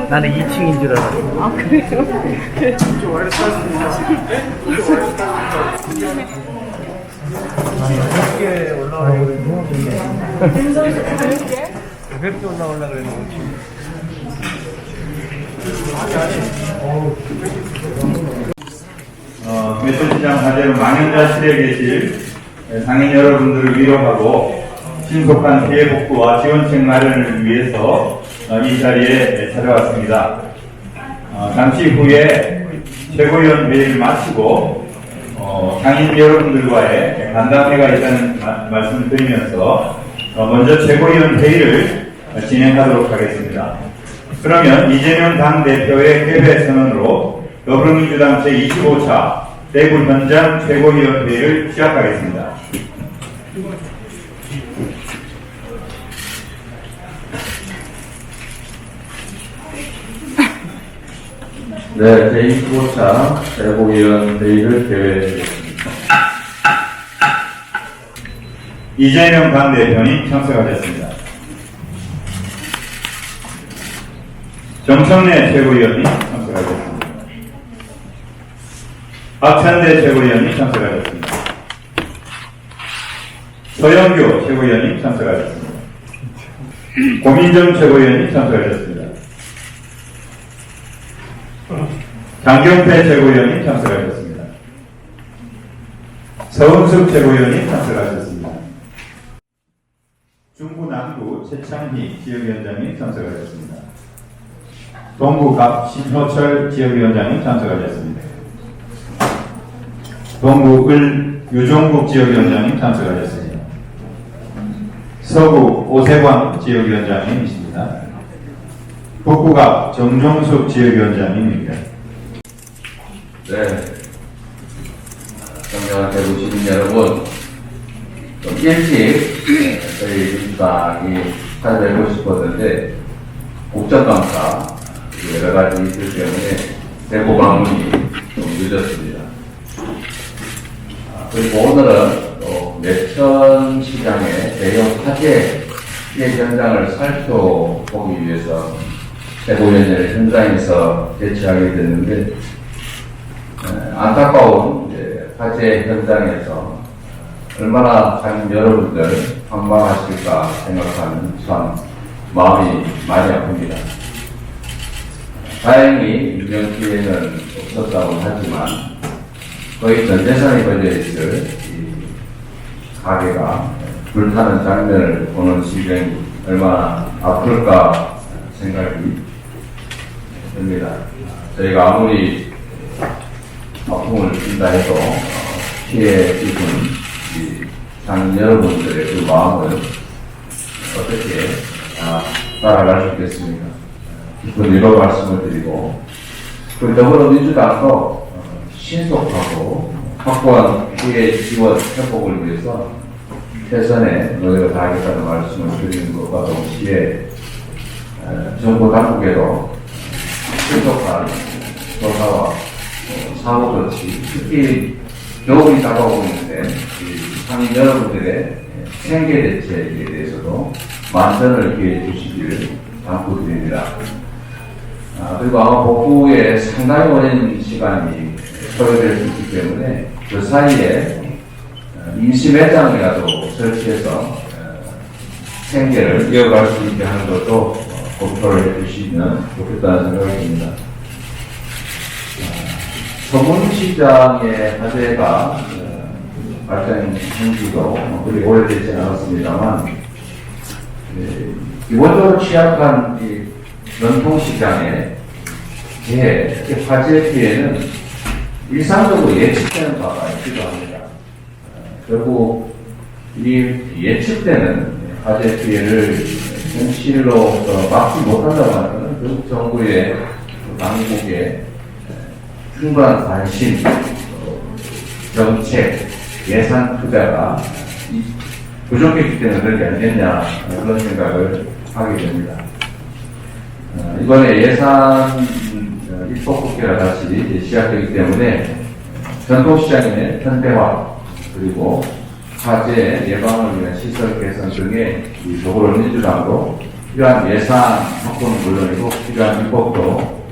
나는 2층인 줄 알았어. 아, 그래요? 가볍게 올라오려고 그랬는데. 가볍게? 가볍게 올라오려고 그랬는데. 매출시장 과제로 망연자실에 계실 상인 여러분들을 위로하고 신속한 피해 복구와 지원책 마련을 위해서 이 자리에 찾아왔습니다. 잠시 후에 최고위원 회의를 마치고 상인 여러분들과의 간담회가 있다는 말씀을 드리면서 먼저 최고위원 회의를 진행하도록 하겠습니다. 그러면 이재명 당대표의 개회 선언으로 더불어민주당 제25차 대구 현장 최고위원 회의를 시작하겠습니다. 네, 제25차 최고위원 회의를 개회했습니다. 이재명 당대표님 참석하셨습니다. 정청래 최고위원님 참석하셨습니다. 박찬대 최고위원님 참석하셨습니다. 서영교 최고위원님 참석하셨습니다. 고민정 최고위원님 참석하셨습니다. 장경태 최고위원님 참석하셨습니다. 서은숙 최고위원님 참석하셨습니다. 중부 남구 최창희 지역위원장님 참석하셨습니다. 동구갑 신호철 지역위원장님 참석하셨습니다. 동구을 유종국 지역위원장님 참석하셨습니다. 서구 오세광 지역위원장님이십니다. 북구갑 정종숙 지역위원장님입니다. 네, 존경하는 대구 시민 여러분, 좀 일찍 저희 민주당이 찾아뵙고 싶었는데 국정감사 여러 가지 이슈 때문에 대구 방문이 좀 늦었습니다. 그리고 오늘은 또 매천시장의 대형 화재 피해 현장을 살펴보기 위해서 대구위원회를 현장에서 개최하게 됐는데 안타까운 화재 현장에서 얼마나 참 여러분들 황망하실까 생각하면 참 마음이 많이 아픕니다. 다행히 인명 피해는 없었다고 하지만 거의 전 재산이 걸려있을 이 가게가 불타는 장면을 보는 시경이 얼마나 아플까 생각이 듭니다. 저희가 아무리 아픔을 준다 해도 피해 입은 장 여러분들의 그 마음을 어떻게 따라갈 수 있겠습니까? 깊은 위로 말씀을 드리고, 그리고 더불어민주당도 신속하고 확고한 피해 지원 회복을 위해서 최선의 노력을 다하겠다는 말씀을 드리는 것과 동시에 정부 당국에도 신속한 조사와 사후 조치, 특히 겨울이 다가오고 있는데 상인 여러분들의 생계 대책에 대해서도 만전을 기해 주시기를 당부드립니다. 그리고 아마 복구에 상당히 오랜 시간이 소요될 수 있기 때문에 그 사이에 임시 매장이라도 설치해서 생계를 이어갈 수 있게 하는 것도 검토를 해주시면 좋겠다는 생각이 듭니다. 서문시장의 화재가 발생한 지도 그리 오래되지 않았습니다만 기본적으로 취약한 이 전통시장의 피해, 특히 화재 피해는 일상적으로 예측되는 바가 있기도 합니다. 결국 이 예측되는 화재 피해를 현실로 막지 못한다고 하면 결국 정부의 당국의 충분한 관심, 정책, 예산 투자가 부족했기 때문에 그렇게 안 됐냐 그런 생각을 하게 됩니다. 이번에 예산 입법국회가 다시 이제 시작되기 때문에 전통시장의 현대화 그리고 화재 예방을 위한 시설 개선 등의 이 더불어민주당도 필요한 예산 확보는 물론이고 필요한 입법도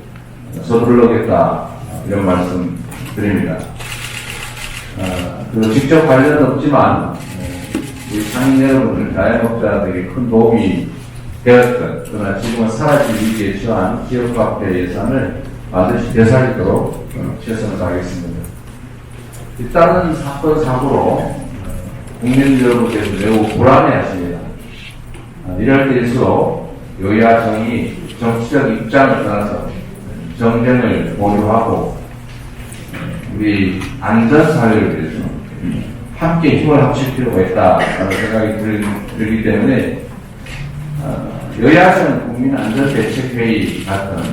서두르겠다 이런 말씀 드립니다. 직접 관련은 없지만 우리 상인 여러분들 자영업자들에게 큰 도움이 되었던 그러나 지금은 사라질 위기에 처한 기업화폐 예산을 반드시 되살리도록 최선을 다하겠습니다. 다른 사건 사고로 국민 여러분께서 매우 불안해하십니다. 이럴 때일수록 여야 정이 정치적 입장을 떠나서 정쟁을 보류하고 우리 안전사회를 위해서 함께 힘을 합칠 필요가 있다라는 생각이 들기 때문에 여야는 국민안전대책회의 같은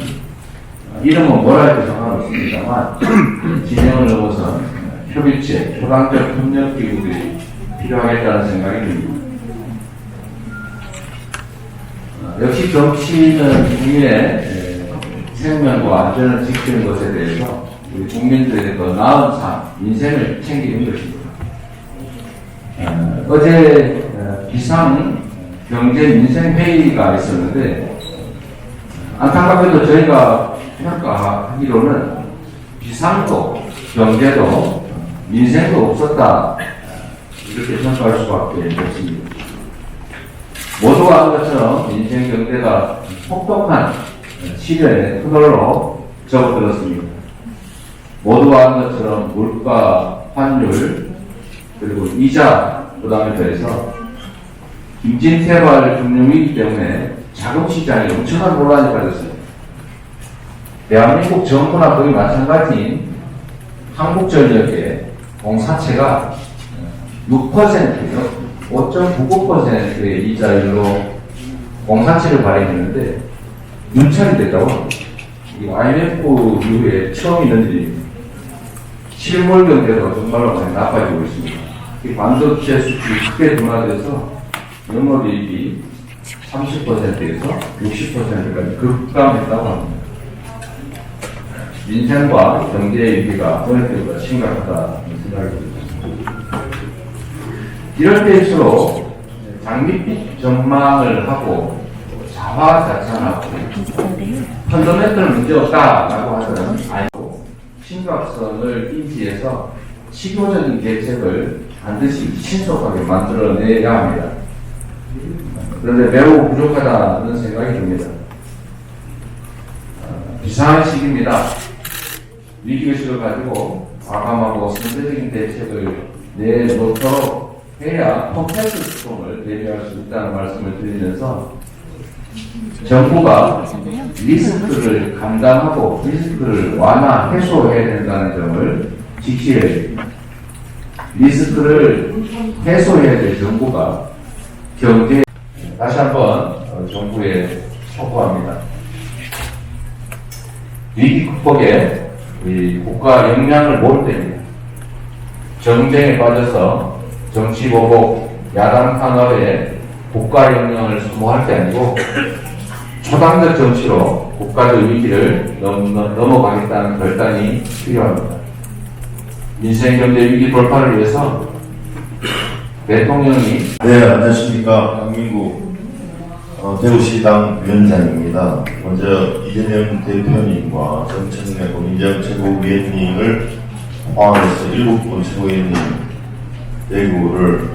이름은 뭐라 해도 상관없습니다만 진영을 넘어선 협의체, 초당적 협력기구들이 필요하겠다는 생각이 듭니다. 역시 정치는 국민의 생명과 안전을 지키는 것에 대해서 우리 국민들의 더 나은 삶, 인생을 챙기는 것입니다. 어제 비상 경제민생회의가 있었는데 안타깝게도 저희가 평가하기로는 비상도 경제도 민생도 없었다 이렇게 평가할 수밖에 없습니다. 모두가 아는 것처럼 민생 경제가 혹독한 시련의 터널로 접어들었습니다. 모두가 아는 것처럼 물가, 환율, 그리고 이자 부담에 더해서 김진태발 금융위기 때문에 자금시장이 엄청난 논란이 벌어졌습니다. 대한민국 정부나 거의 마찬가지인 한국전력의 공사채가 6%요, 5.99%의 이자율로 공사채를 발행했는데 눈찰이 됐다고 합니다. IMF 이후에 처음 있는 일입니다. 실물 경제가 정말로 많이 나빠지고 있습니다. 반도체 수출이 크게 둔화돼서 영업이익이 30%에서 60%까지 급감했다고 합니다. 민생과 경제의 위기가 어느 때보다 심각하다는 생각이 듭니다. 이럴 때일수록 장밋빛 전망을 하고 자화자찬하고 펀더멘털 문제 없다라고 하는 아니고 심각성을 인지해서 실효적인 대책을 반드시 신속하게 만들어내야 합니다. 그런데 매우 부족하다는 생각이 듭니다. 비상한 시기입니다. 위기의식을 가지고 과감하고 선제적인 대책을 내놓도록 해야 퍼펙트 스톰을 대비할 수 있다는 말씀을 드리면서 정부가 리스크를 감당하고 리스크를 완화, 해소해야 된다는 점을 지키어야 됩니다. 리스크를 해소해야 될 정부가 경제 다시 한번 정부에 촉구합니다. 위기 극복에 우리 국가 역량을 모을 때입니다. 정쟁에 빠져서 정치 보복, 야당 탄압에 국가 역량을 소모할 게 아니고 초당적 정치로 국가적 위기를 넘어가겠다는 결단이 필요합니다. 민생 경제 위기 돌파를 위해서 대통령이 안녕하십니까. 강민구 대구시당 위원장입니다. 먼저 이재명 대표님과 정청래 고민정 최고위원님을 포함해서 7분 최고위원님 대구를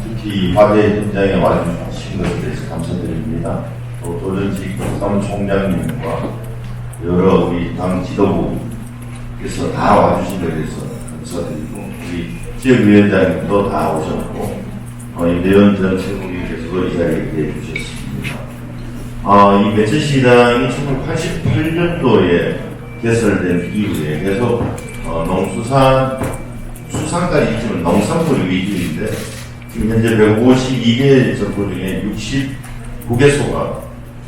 특히 화재 현장에 와주신 것에 대해서 감사드립니다. 또 도전직 사무총장님과 여러 우리 당 지도부께서 다 와주신 것에 대해서 감사드리고 우리 지역위원장님도 다 오셨고 이대현 전 최고위원께서도 이 자리에 해주셨습니다. 이 매천시장이 1988년도에 개설된 이후에 계속 농수산 수산까지 있지만 농산물 위주인데 지금 현재 152개 정도 중에 69개소가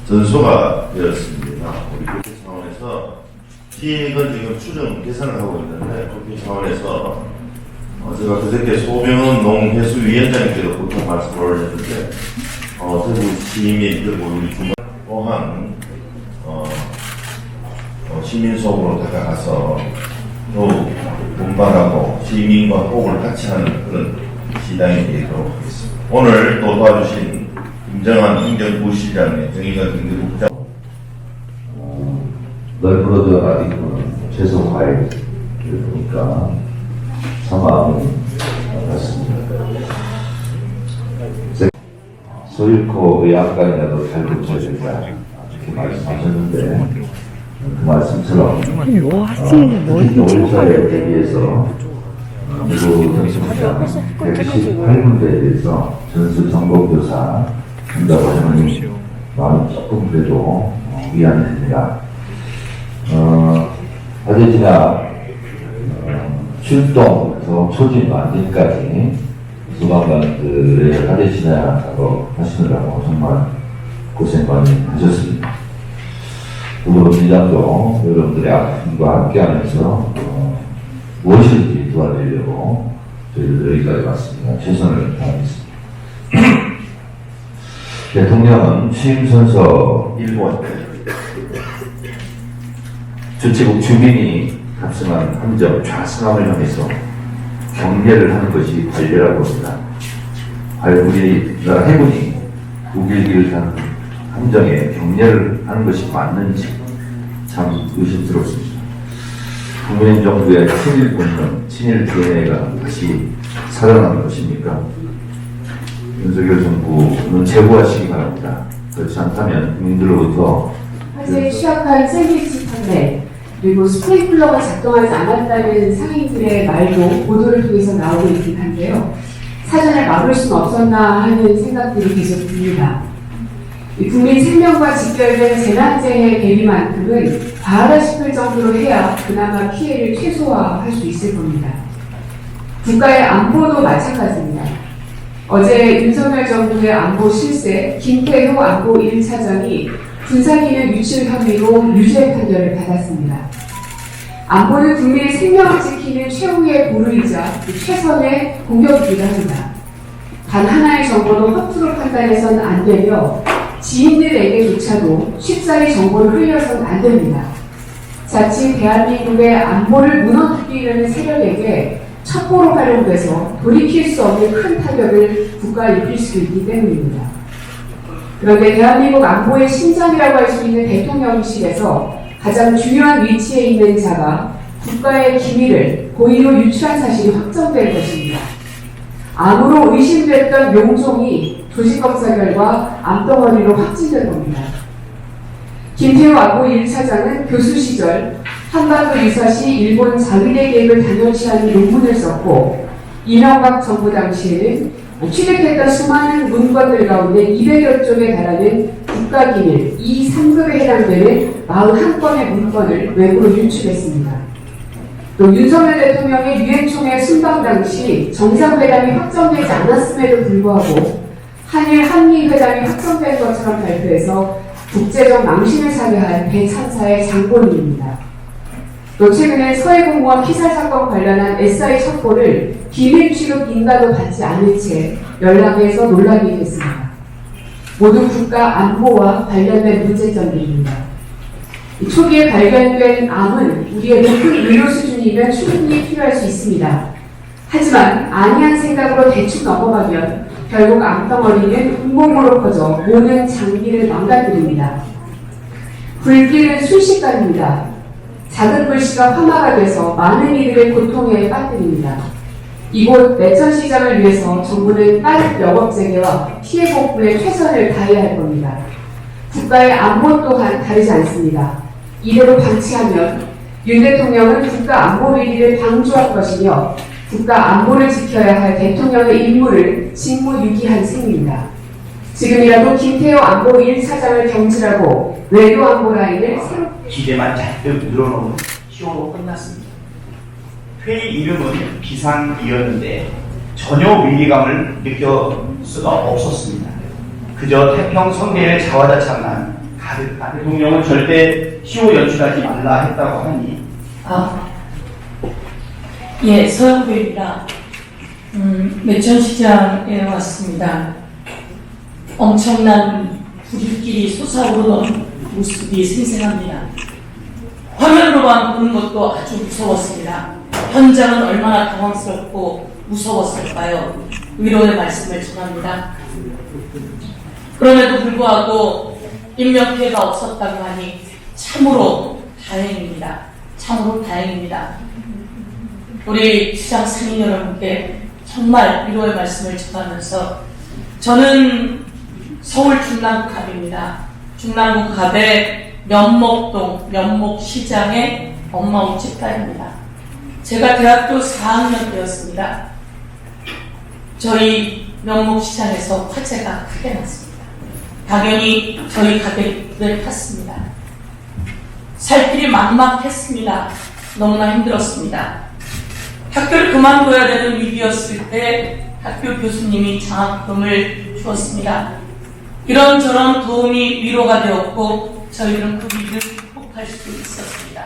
전소가 되었습니다. 우리 국회 차원에서 피해액은 지금 추정 계산을 하고 있는데 국회 차원에서 제가 그저께 소병원 농해수위원장님께도 보통 말씀을 올렸는데 대구 시민 그리고 우리 중앙 또한 시민 속으로 다가가서 또 분발하고 시민과 호흡을 같이 하는 그런 시당이 되도록 하겠습니다. 오늘 또 도와주신 김정한 행정부시장의 정의가 경제국장 넓어져 아직은 최소 과일 보니까 참 마음이 같습니다. 소일코 의학과이라도 잘 고쳐야 된다 이렇게 말씀하셨는데 그 말씀처럼 뭐 하시는지 뭘 올사에 대비해서 그리고 전수자 118군데에 대해서 전수 정보교사 한다고 하는 마음 조금 그래도 위안이 됩니다. 어제지나 출동부터 초진 완전까지 소방관들의 하대지나로 하시느라고 정말 고생 많이 하셨습니다. 더불어민주당도 여러분들의 아픔과 함께하면서 무엇이든지 도와드리려고 저희들 여기까지 왔습니다. 최선을 다하겠습니다. 대통령은 취임선서 1번 주최국 주민이 탑승한 함정 좌승함을 향해서 경례를 하는 것이 관례라고 합니다. 우리나라 해군이 우길기를 탄 함정에 경례를 하는 것이 맞는지 참 의심스럽습니다. 국민의 정부의 친일 본능, 친일 DNA가 다시 살아나는 것입니까? 윤석열 정부는 제보하시기 바랍니다. 그렇지 않다면 국민들로부터 화재에 취약한 샌드위치 판매 그리고 스프링클러가 작동하지 않았다는 상인들의 말도 보도를 통해서 나오고 있긴 한데요. 사전에 막을 수는 없었나 하는 생각들이 계속 듭니다. 국민 생명과 직결된 재난재해 대비만큼은 과하다 싶을 정도로 해야 그나마 피해를 최소화할 수 있을 겁니다. 국가의 안보도 마찬가지입니다. 어제 윤석열 정부의 안보 실세 김태효 안보 1차장이 군사기밀 유출 혐의로 유죄 판결을 받았습니다. 안보는 국민의 생명을 지키는 최후의 보루이자 최선의 공격이기도 합니다. 단 하나의 정보도 허투루 판단해서는 안 되며 지인들에게조차도 쉽사리 정보를 흘려서는 안 됩니다. 자칫 대한민국의 안보를 무너뜨리려는 세력에게 첩보로 활용돼서 돌이킬 수 없는 큰 타격을 국가에 입힐 수 있기 때문입니다. 그런데 대한민국 안보의 심장이라고 할 수 있는 대통령실에서 가장 중요한 위치에 있는 자가 국가의 기밀을 고의로 유출한 사실이 확정될 것입니다. 암으로 의심됐던 용종이 조직검사 결과 암덩어리로 확진된 겁니다. 김태호 안보 1차장은 교수 시절 한반도 유사시 일본 자위대 계획을 당연시하는 논문을 썼고 이명박 정부 당시에는 취득했던 수많은 문건들 가운데 200여 쪽에 달하는 국가기밀 2, 3급에 해당되는 41건의 문건을 외부로 유출했습니다. 또 윤석열 대통령의 유엔총회 순방 당시 정상회담이 확정되지 않았음에도 불구하고 한일 한미회담이 확정된 것처럼 발표해서 국제적 망신을 사게 한 대참사의 장본인입니다. 또 최근에 서해공무원 피살 사건 관련한 SI 첩보를 비밀 취급 인가도 받지 않은 채 연락해서 논란이 됐습니다. 모두 국가 안보와 관련된 문제점들입니다. 초기에 발견된 암은 우리의 높은 의료 수준이면 충분히 필요할 수 있습니다. 하지만 안이한 생각으로 대충 넘어가면 결국 암덩어리는 온몸으로 퍼져 모든 장기를 망가뜨립니다. 불길은 순식간입니다. 작은 불씨가 화마가 돼서 많은 이들의 고통에 빠뜨립니다. 이곳 매천시장을 위해서 정부는 빠른 영업 재개와 피해 복구에 최선을 다해야 할 겁니다. 국가의 안보 또한 다르지 않습니다. 이대로 방치하면 윤 대통령은 국가 안보 비리를 방조할 것이며 국가 안보를 지켜야 할 대통령의 임무를 직무유기한 셈입니다. 지금이라도 김태호 안보 1차장을 경질하고 외교 안보 라인을 새롭게 기대만 잔뜩 늘어놓은 쇼로 끝났습니다. 회의 이름은 비상이었는데 전혀 위기감을 느낄 수가 없었습니다. 그저 태평성대를 자화자찬한 가득한 대통령은 절대 쇼 연출하지 말라 했다고 하니 예, 서영구입니다. 매천시장에 왔습니다. 엄청난 불길이 솟아오르던 모습이 생생합니다. 화면으로만 보는 것도 아주 무서웠습니다. 현장은 얼마나 당황스럽고 무서웠을까요? 위로의 말씀을 전합니다. 그럼에도 불구하고 인명피해가 없었다고 하니 참으로 다행입니다. 참으로 다행입니다. 우리 시장 상인 여러분께 정말 위로의 말씀을 전하면서 저는 서울 중랑구갑입니다. 중랑구갑의 면목동 면목시장의 엄마옥 집사입니다. 제가 대학교 4학년 때였습니다. 저희 면목시장에서 화재가 크게 났습니다. 당연히 저희 가게에 탔습니다. 살 길이 막막했습니다. 너무나 힘들었습니다. 학교를 그만둬야 되는 위기였을 때 학교 교수님이 장학금을 주었습니다. 이런저런 도움이 위로가 되었고 저희는 그 위기를 극복할 수 있었습니다.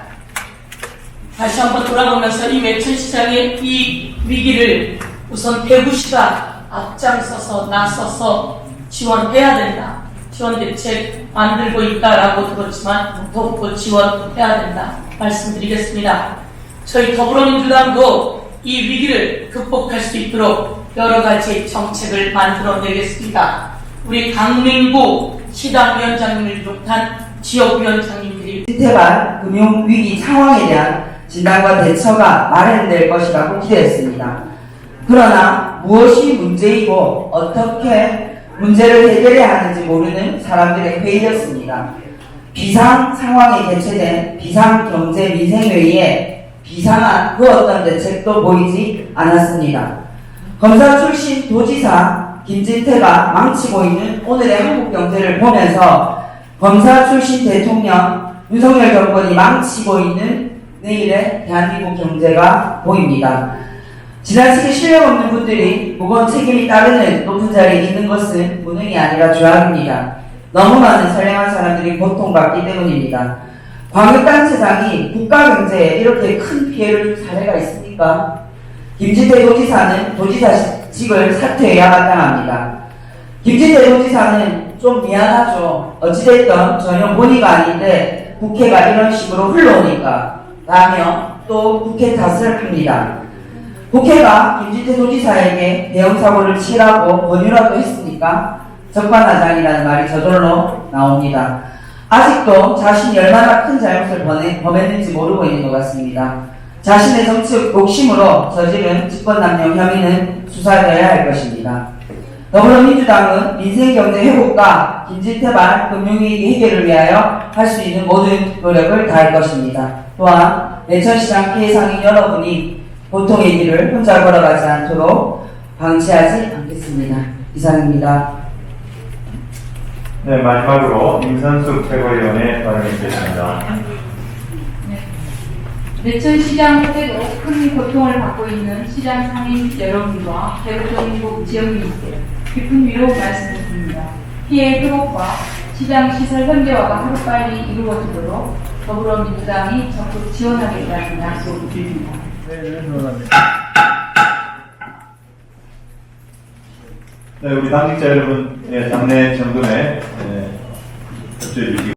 다시 한번 돌아보면서 이 매천시장의 이 위기를 우선 대구시가 앞장서서 나서서 지원해야 된다. 지원 대책 만들고 있다라고 들었지만 더욱더 지원해야 된다 말씀드리겠습니다. 저희 더불어민주당도 이 위기를 극복할 수 있도록 여러 가지 정책을 만들어내겠습니다. 우리 강민구 시당위원장님을 비롯한 지역위원장님들이 주택발 금융위기 상황에 대한 진단과 대처가 마련될 것이라고 기대했습니다. 그러나 무엇이 문제이고 어떻게 문제를 해결해야 하는지 모르는 사람들의 회의였습니다. 비상 상황에 개최된 비상경제민생회의에 비상한 그 어떤 대책도 보이지 않았습니다. 검사 출신 도지사 김진태가 망치고 있는 오늘의 한국 경제를 보면서 검사 출신 대통령 윤석열 정권이 망치고 있는 내일의 대한민국 경제가 보입니다. 지나치게 신뢰 없는 분들이 무거운 책임이 따르는 높은 자리에 있는 것은 무능이 아니라 죄악입니다. 너무 많은 선량한 사람들이 고통받기 때문입니다. 광역단체장이 국가경제에 이렇게 큰 피해를 준 사례가 있습니까? 김진태 도지사는 도지사직을 사퇴해야 마땅합니다. 김진태 도지사는 좀 미안하죠. 어찌됐든 전혀 본의가 아닌데 국회가 이런 식으로 흘러오니까 라며 또 국회 탓을 합니다. 국회가 김진태 도지사에게 대형사고를 치라고 권유라도 했습니까? 적반하장이라는 말이 저절로 나옵니다. 아직도 자신이 얼마나 큰 잘못을 범했는지 모르고 있는 것 같습니다. 자신의 정치적 욕심으로 저지른 직권남용 혐의는 수사되어야 할 것입니다. 더불어민주당은 민생경제 회복과 김진태발 금융위기 해결을 위하여 할 수 있는 모든 노력을 다할 것입니다. 또한 매천시장 피해 상인 여러분이 고통의 길을 혼자 걸어가지 않도록 방치하지 않겠습니다. 이상입니다. 네, 마지막으로 임선숙 최고위원의 발언이 있겠습니다. 매천시장 호재로 큰 고통을 받고 있는 시장 상인 여러분과 대구경북 지역민께 깊은 위로 말씀드립니다. 피해 회복과 시장 시설 현대화가 하루빨리 이루어지도록 더불어민주당이 적극 지원하겠다는 약속을 드립니다. 네, 우리 당직자 여러분, 당내 정돈에 협조해 주시기